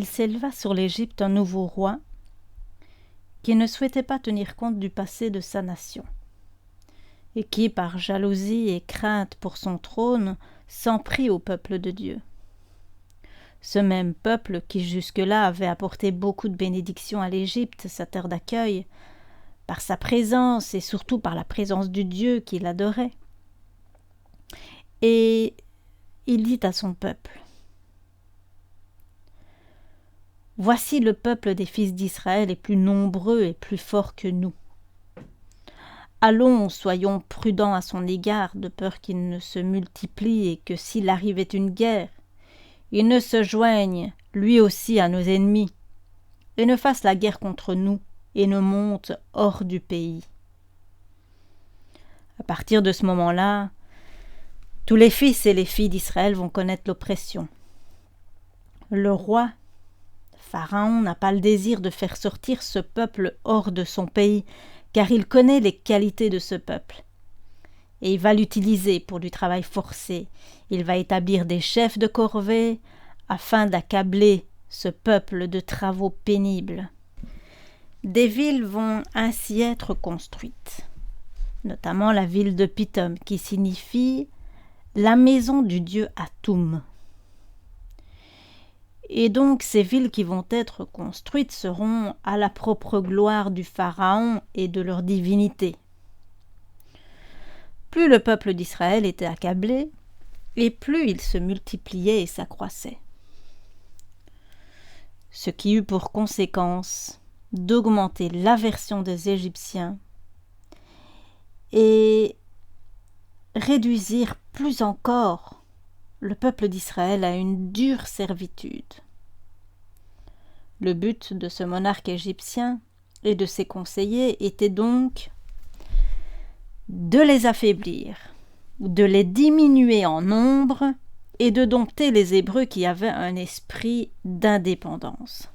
il s'éleva sur l'Égypte un nouveau roi qui ne souhaitait pas tenir compte du passé de sa nation et qui, par jalousie et crainte pour son trône, s'en prit au peuple de Dieu. Ce même peuple qui jusque-là avait apporté beaucoup de bénédictions à l'Égypte, sa terre d'accueil, par sa présence et surtout par la présence du Dieu qu'il adorait. Et il dit à son peuple: « Voici le peuple des fils d'Israël est plus nombreux et plus fort que nous. Allons, soyons prudents à son égard, de peur qu'il ne se multiplie et que s'il arrivait une guerre, il ne se joigne lui aussi à nos ennemis et ne fasse la guerre contre nous et ne monte hors du pays. » À partir de ce moment-là, tous les fils et les filles d'Israël vont connaître l'oppression. Le roi, Pharaon, n'a pas le désir de faire sortir ce peuple hors de son pays, car il connaît les qualités de ce peuple. Et il va l'utiliser pour du travail forcé. Il va établir des chefs de corvée afin d'accabler ce peuple de travaux pénibles. Des villes vont ainsi être construites, notamment la ville de Pithom, qui signifie la maison du dieu Atum. Et donc ces villes qui vont être construites seront à la propre gloire du pharaon et de leur divinité. Plus le peuple d'Israël était accablé, et plus il se multipliait et s'accroissait. Ce qui eut pour conséquence d'augmenter l'aversion des Égyptiens et réduisir plus encore le peuple d'Israël à une dure servitude. Le but de ce monarque égyptien et de ses conseillers était donc de les affaiblir, de les diminuer en nombre et de dompter les Hébreux qui avaient un esprit d'indépendance.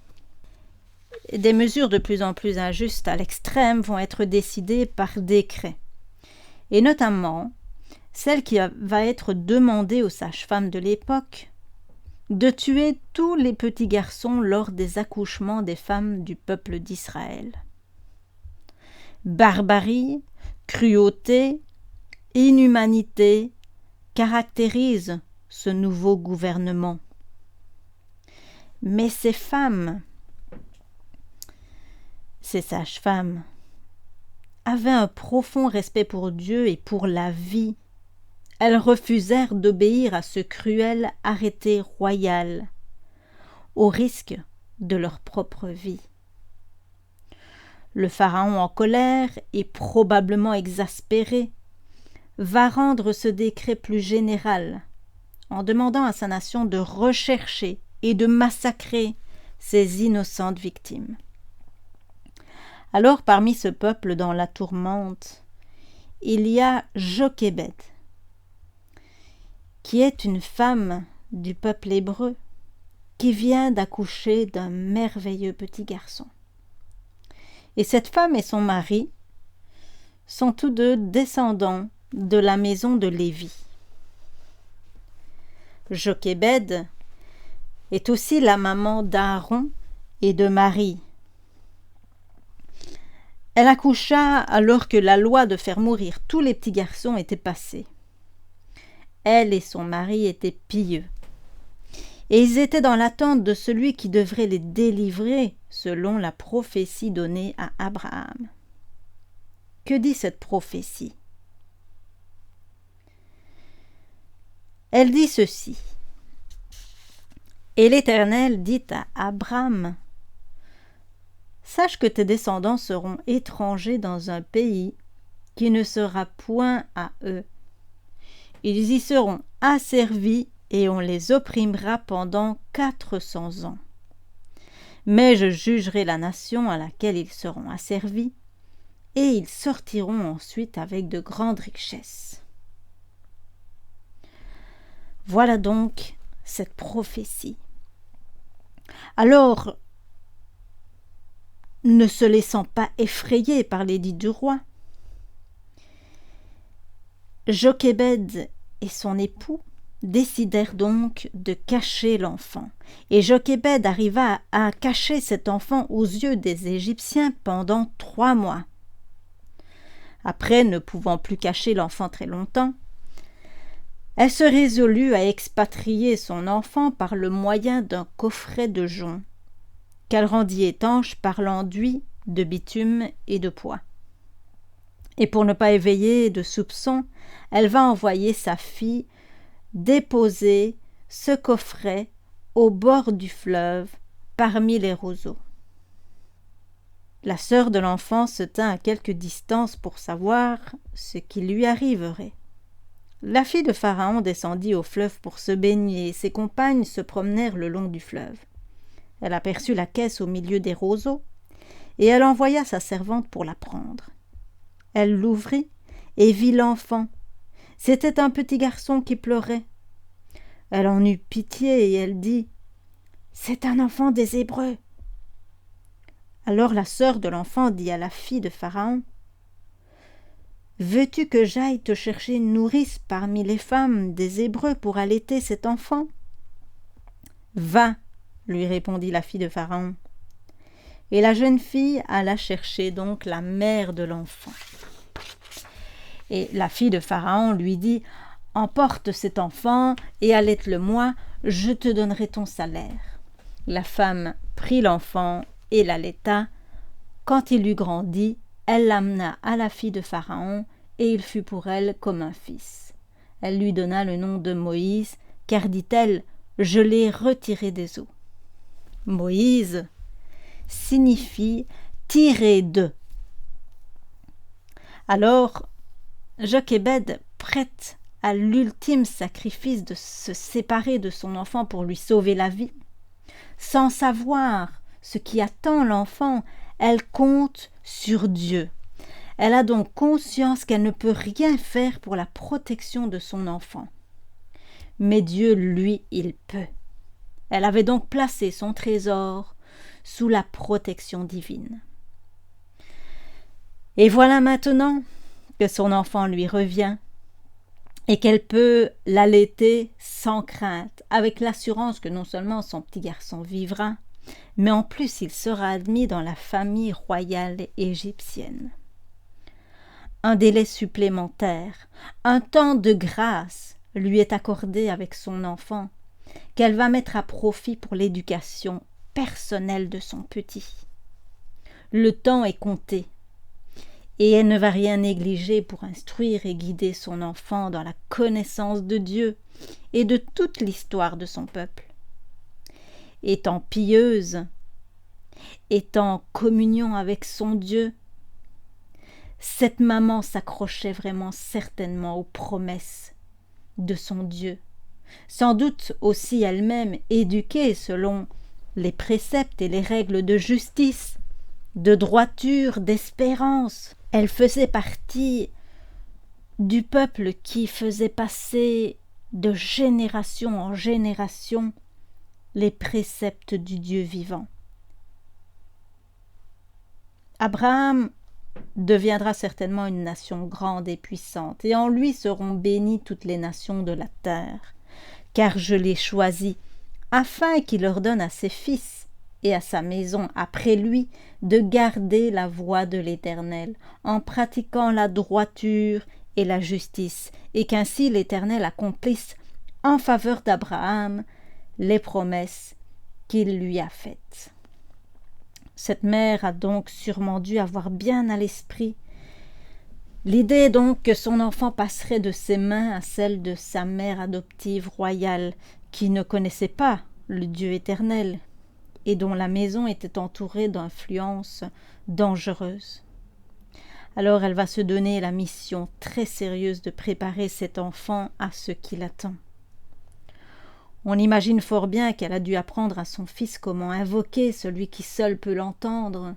Des mesures de plus en plus injustes à l'extrême vont être décidées par décret, et notamment celle qui va être demandée aux sages-femmes de l'époque de tuer tous les petits garçons lors des accouchements des femmes du peuple d'Israël. Barbarie, cruauté, inhumanité caractérisent ce nouveau gouvernement. Mais ces femmes, ces sages-femmes, avaient un profond respect pour Dieu et pour la vie. Elles refusèrent d'obéir à ce cruel arrêté royal, au risque de leur propre vie. Le pharaon, en colère et probablement exaspéré, va rendre ce décret plus général, en demandant à sa nation de rechercher et de massacrer ses innocentes victimes. Alors, parmi ce peuple dans la tourmente, il y a Jochébed, qui est une femme du peuple hébreu, qui vient d'accoucher d'un merveilleux petit garçon. Et cette femme et son mari sont tous deux descendants de la maison de Lévi. Jochébed est aussi la maman d'Aaron et de Marie. Elle accoucha alors que la loi de faire mourir tous les petits garçons était passée. Elle et son mari étaient pieux, et ils étaient dans l'attente de celui qui devrait les délivrer selon la prophétie donnée à Abraham. Que dit cette prophétie? Elle dit ceci: « Et l'Éternel dit à Abraham, sache que tes descendants seront étrangers dans un pays qui ne sera point à eux. Ils y seront asservis et on les opprimera pendant 400 ans. Mais je jugerai la nation à laquelle ils seront asservis, et ils sortiront ensuite avec de grandes richesses. » Voilà donc cette prophétie. Alors, ne se laissant pas effrayer par l'édit du roi, Jochébed et son époux décidèrent donc de cacher l'enfant, et Jochébed arriva à cacher cet enfant aux yeux des Égyptiens pendant 3 mois. Après, ne pouvant plus cacher l'enfant très longtemps, elle se résolut à expatrier son enfant par le moyen d'un coffret de jonc, qu'elle rendit étanche par l'enduit de bitume et de pois. Et pour ne pas éveiller de soupçons, elle va envoyer sa fille déposer ce coffret au bord du fleuve, parmi les roseaux. La sœur de l'enfant se tint à quelque distance pour savoir ce qui lui arriverait. La fille de Pharaon descendit au fleuve pour se baigner, et ses compagnes se promenèrent le long du fleuve. Elle aperçut la caisse au milieu des roseaux, et elle envoya sa servante pour la prendre. Elle l'ouvrit et vit l'enfant. C'était un petit garçon qui pleurait. Elle en eut pitié et elle dit « C'est un enfant des Hébreux. » Alors la sœur de l'enfant dit à la fille de Pharaon « Veux-tu que j'aille te chercher une nourrice parmi les femmes des Hébreux pour allaiter cet enfant ?»« Va, lui répondit la fille de Pharaon. Et la jeune fille alla chercher donc la mère de l'enfant. Et la fille de Pharaon lui dit « Emporte cet enfant et allaite-le-moi, je te donnerai ton salaire. » La femme prit l'enfant et l'allaita. Quand il eut grandi, elle l'amena à la fille de Pharaon, et il fut pour elle comme un fils. Elle lui donna le nom de Moïse, car dit-elle, je l'ai retiré des eaux. Moïse signifie tirer de. Alors, Jochébed, prête à l'ultime sacrifice de se séparer de son enfant pour lui sauver la vie, sans savoir ce qui attend l'enfant, elle compte sur Dieu. Elle a donc conscience qu'elle ne peut rien faire pour la protection de son enfant. Mais Dieu, lui, il peut. Elle avait donc placé son trésor sous la protection divine. Et voilà maintenant que son enfant lui revient et qu'elle peut l'allaiter sans crainte, avec l'assurance que non seulement son petit garçon vivra, mais en plus il sera admis dans la famille royale égyptienne. Un délai supplémentaire, un temps de grâce lui est accordé avec son enfant, qu'elle va mettre à profit pour l'éducation personnelle de son petit. Le temps est compté, et elle ne va rien négliger pour instruire et guider son enfant dans la connaissance de Dieu et de toute l'histoire de son peuple. Étant pieuse, étant en communion avec son Dieu, cette maman s'accrochait vraiment certainement aux promesses de son Dieu, sans doute aussi elle-même éduquée selon les préceptes et les règles de justice, de droiture, d'espérance. Elle faisait partie du peuple qui faisait passer de génération en génération les préceptes du Dieu vivant. Abraham deviendra certainement une nation grande et puissante, et en lui seront bénies toutes les nations de la terre, car je l'ai choisi, afin qu'il ordonne à ses fils et à sa maison après lui de garder la voie de l'Éternel, en pratiquant la droiture et la justice, et qu'ainsi l'Éternel accomplisse en faveur d'Abraham les promesses qu'il lui a faites. Cette mère a donc sûrement dû avoir bien à l'esprit l'idée donc que son enfant passerait de ses mains à celle de sa mère adoptive royale, qui ne connaissait pas le Dieu éternel et dont la maison était entourée d'influences dangereuses. Alors elle va se donner la mission très sérieuse de préparer cet enfant à ce qui l'attend. On imagine fort bien qu'elle a dû apprendre à son fils comment invoquer celui qui seul peut l'entendre,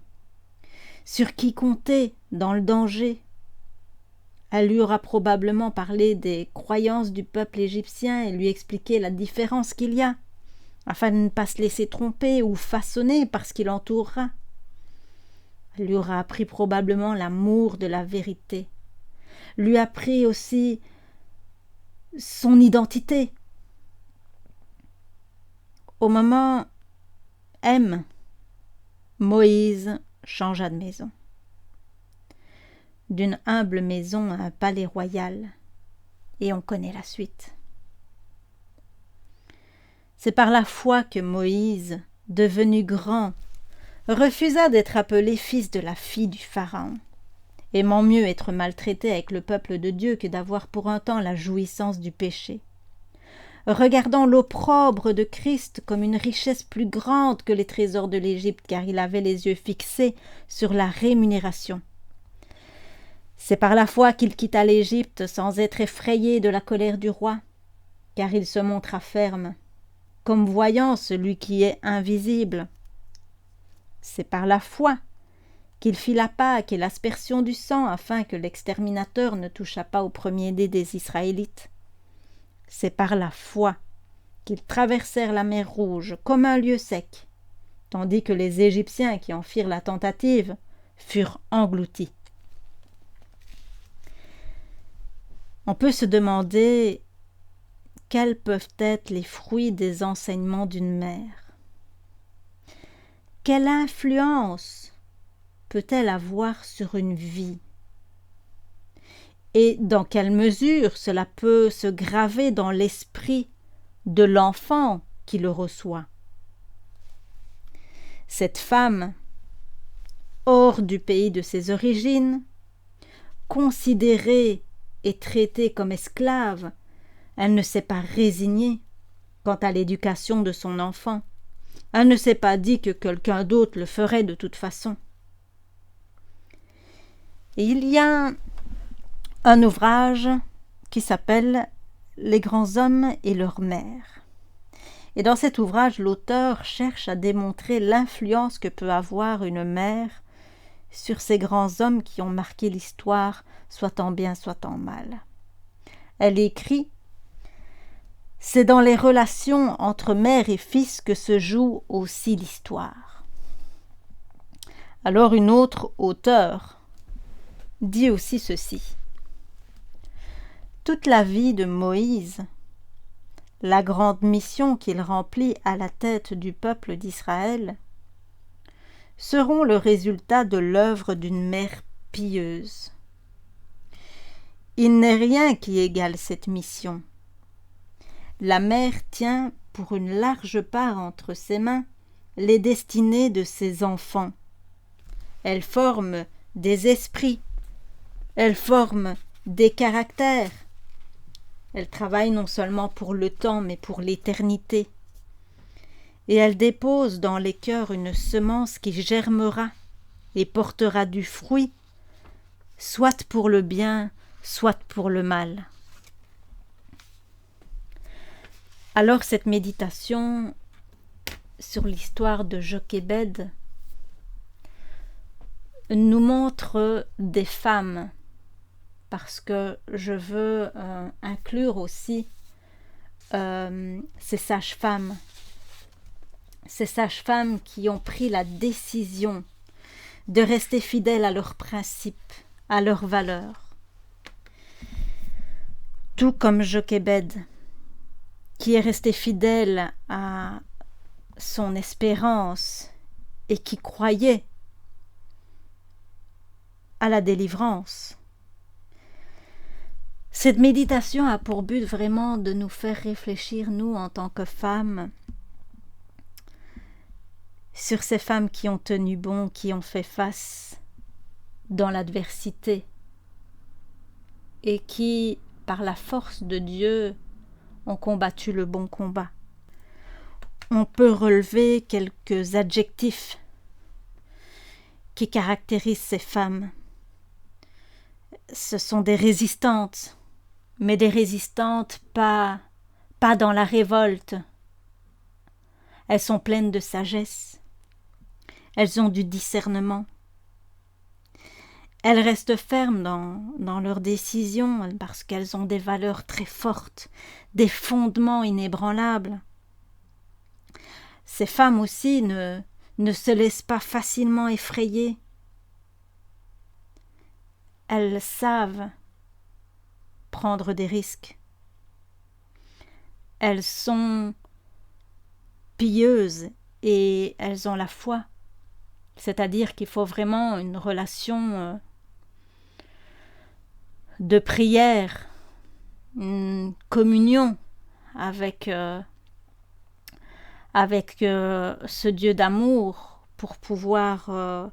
sur qui compter dans le danger. Elle lui aura probablement parlé des croyances du peuple égyptien et lui expliqué la différence qu'il y a, afin de ne pas se laisser tromper ou façonner par ce qui l'entourera. Elle lui aura appris probablement l'amour de la vérité, lui appris aussi son identité, Au moment M, Moïse changea de maison. D'une humble maison à un palais royal, et on connaît la suite. C'est par la foi que Moïse, devenu grand, refusa d'être appelé fils de la fille du Pharaon, aimant mieux être maltraité avec le peuple de Dieu que d'avoir pour un temps la jouissance du péché. Regardant l'opprobre de Christ comme une richesse plus grande que les trésors de l'Égypte, car il avait les yeux fixés sur la rémunération. C'est par la foi qu'il quitta l'Égypte sans être effrayé de la colère du roi, car il se montra ferme, comme voyant celui qui est invisible. C'est par la foi qu'il fit la Pâque et l'aspersion du sang afin que l'exterminateur ne touchât pas au premier-né des Israélites. C'est par la foi qu'ils traversèrent la mer Rouge comme un lieu sec, tandis que les Égyptiens qui en firent la tentative furent engloutis. On peut se demander quels peuvent être les fruits des enseignements d'une mère. Quelle influence peut-elle avoir sur une vie? Et dans quelle mesure cela peut se graver dans l'esprit de l'enfant qui le reçoit? Cette femme, hors du pays de ses origines, considérée et traitée comme esclave, elle ne s'est pas résignée quant à l'éducation de son enfant. Elle ne s'est pas dit que quelqu'un d'autre le ferait de toute façon. Et il y a un ouvrage qui s'appelle « Les grands hommes et leurs mères ». Et dans cet ouvrage, l'auteur cherche à démontrer l'influence que peut avoir une mère sur ces grands hommes qui ont marqué l'histoire, soit en bien, soit en mal. Elle écrit « C'est dans les relations entre mère et fils que se joue aussi l'histoire. » Alors une autre auteure dit aussi ceci. Toute la vie de Moïse, la grande mission qu'il remplit à la tête du peuple d'Israël, seront le résultat de l'œuvre d'une mère pieuse. Il n'est rien qui égale cette mission. La mère tient pour une large part entre ses mains les destinées de ses enfants. Elle forme des esprits, elle forme des caractères. Elle travaille non seulement pour le temps, mais pour l'éternité. Et elle dépose dans les cœurs une semence qui germera et portera du fruit, soit pour le bien, soit pour le mal. Alors cette méditation sur l'histoire de Jochébed nous montre des femmes, parce que je veux inclure aussi ces sages-femmes qui ont pris la décision de rester fidèles à leurs principes, à leurs valeurs. Tout comme Jochébed, qui est resté fidèle à son espérance et qui croyait à la délivrance. Cette méditation a pour but vraiment de nous faire réfléchir, nous, en tant que femmes, sur ces femmes qui ont tenu bon, qui ont fait face dans l'adversité et qui, par la force de Dieu, ont combattu le bon combat. On peut relever quelques adjectifs qui caractérisent ces femmes. Ce sont des résistantes, mais des résistantes pas dans la révolte. Elles sont pleines de sagesse. Elles ont du discernement. Elles restent fermes dans leurs décisions parce qu'elles ont des valeurs très fortes, des fondements inébranlables. Ces femmes aussi ne se laissent pas facilement effrayer. Elles savent prendre des risques. Elles sont pieuses et elles ont la foi. C'est-à-dire qu'il faut vraiment une relation de prière, une communion avec ce Dieu d'amour pour pouvoir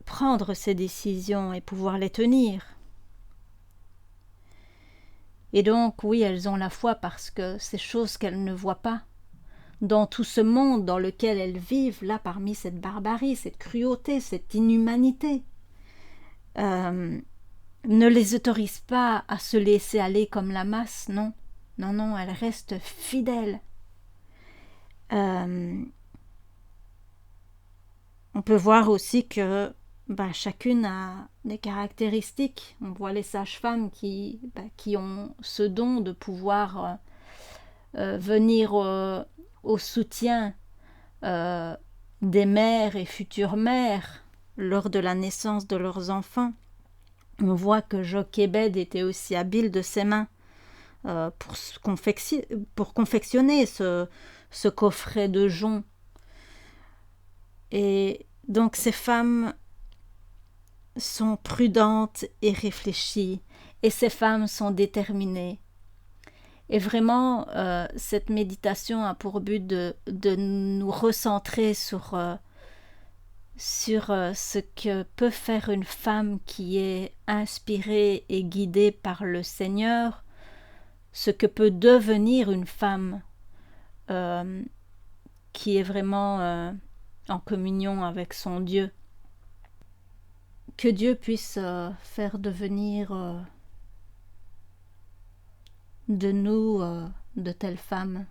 prendre ces décisions et pouvoir les tenir. Et donc, oui, elles ont la foi parce que ces choses qu'elles ne voient pas, dans tout ce monde dans lequel elles vivent, là, parmi cette barbarie, cette cruauté, cette inhumanité, ne les autorisent pas à se laisser aller comme la masse, non. Non, non, elles restent fidèles. On peut voir aussi que chacune a des caractéristiques. On voit les sages-femmes qui ont ce don de pouvoir venir au soutien des mères et futures mères lors de la naissance de leurs enfants. On voit que Jochébed était aussi habile de ses mains pour confectionner ce coffret de jonc. Et donc ces femmes sont prudentes et réfléchies, et ces femmes sont déterminées. Et vraiment, cette méditation a pour but de nous recentrer sur ce que peut faire une femme qui est inspirée et guidée par le Seigneur, ce que peut devenir une femme qui est vraiment en communion avec son Dieu. Que Dieu puisse faire devenir de nous de telles femmes.